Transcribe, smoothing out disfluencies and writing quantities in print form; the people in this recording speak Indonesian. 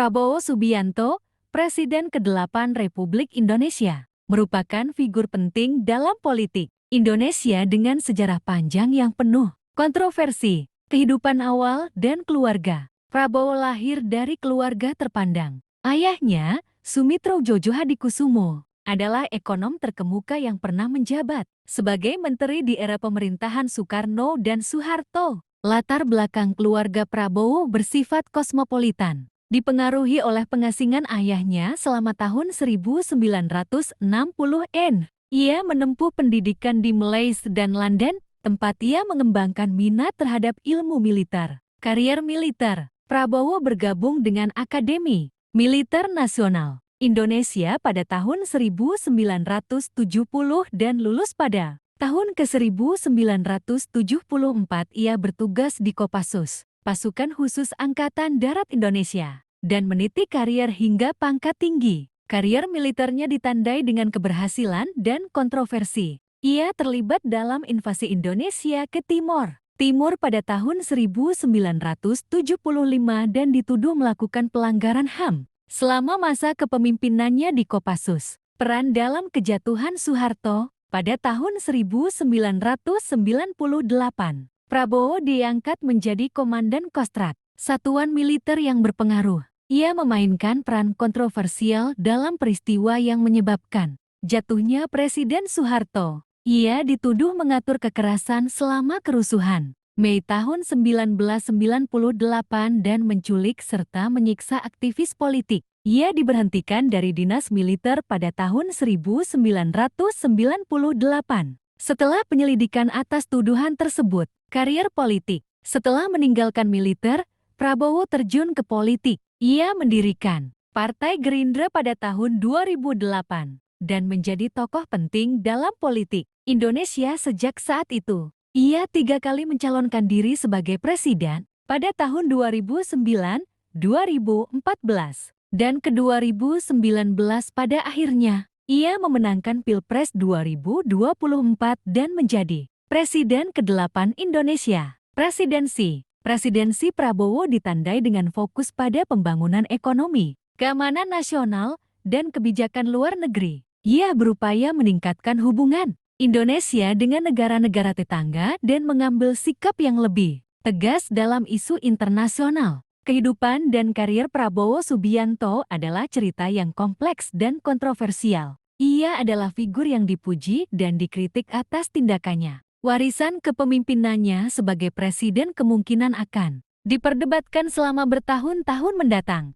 Prabowo Subianto, Presiden ke-8 Republik Indonesia, merupakan figur penting dalam politik Indonesia dengan sejarah panjang yang penuh kontroversi, kehidupan awal, dan keluarga. Prabowo lahir dari keluarga terpandang. Ayahnya, Sumitro Jojo Hadikusumo, adalah ekonom terkemuka yang pernah menjabat sebagai menteri di era pemerintahan Soekarno dan Soeharto. Latar belakang keluarga Prabowo bersifat kosmopolitan, dipengaruhi oleh pengasingan ayahnya selama tahun 1960-an. Ia menempuh pendidikan di Malaysia dan London, tempat ia mengembangkan minat terhadap ilmu militer. Karier militer, Prabowo bergabung dengan Akademi Militer Nasional Indonesia pada tahun 1970 dan lulus pada tahun ke-1974. Ia bertugas di Kopassus, Pasukan Khusus Angkatan Darat Indonesia, dan meniti karier hingga pangkat tinggi. Karier militernya ditandai dengan keberhasilan dan kontroversi. Ia terlibat dalam invasi Indonesia ke Timor pada tahun 1975 dan dituduh melakukan pelanggaran HAM selama masa kepemimpinannya di Kopassus. Peran dalam kejatuhan Soeharto pada tahun 1998. Prabowo diangkat menjadi Komandan Kostrat, satuan militer yang berpengaruh. Ia memainkan peran kontroversial dalam peristiwa yang menyebabkan jatuhnya Presiden Soeharto. Ia dituduh mengatur kekerasan selama kerusuhan Mei tahun 1998 dan menculik serta menyiksa aktivis politik. Ia diberhentikan dari dinas militer pada tahun 1998. Setelah penyelidikan atas tuduhan tersebut, karier politik. Setelah meninggalkan militer, Prabowo terjun ke politik. Ia mendirikan Partai Gerindra pada tahun 2008 dan menjadi tokoh penting dalam politik Indonesia sejak saat itu. Ia 3 kali mencalonkan diri sebagai presiden pada tahun 2009, 2014, dan ke-2019. Pada akhirnya, ia memenangkan Pilpres 2024 dan menjadi Presiden ke-8 Indonesia. Presidensi Prabowo ditandai dengan fokus pada pembangunan ekonomi, keamanan nasional, dan kebijakan luar negeri. Ia berupaya meningkatkan hubungan Indonesia dengan negara-negara tetangga dan mengambil sikap yang lebih tegas dalam isu internasional. Kehidupan dan karier Prabowo Subianto adalah cerita yang kompleks dan kontroversial. Ia adalah figur yang dipuji dan dikritik atas tindakannya. Warisan kepemimpinannya sebagai presiden kemungkinan akan diperdebatkan selama bertahun-tahun mendatang.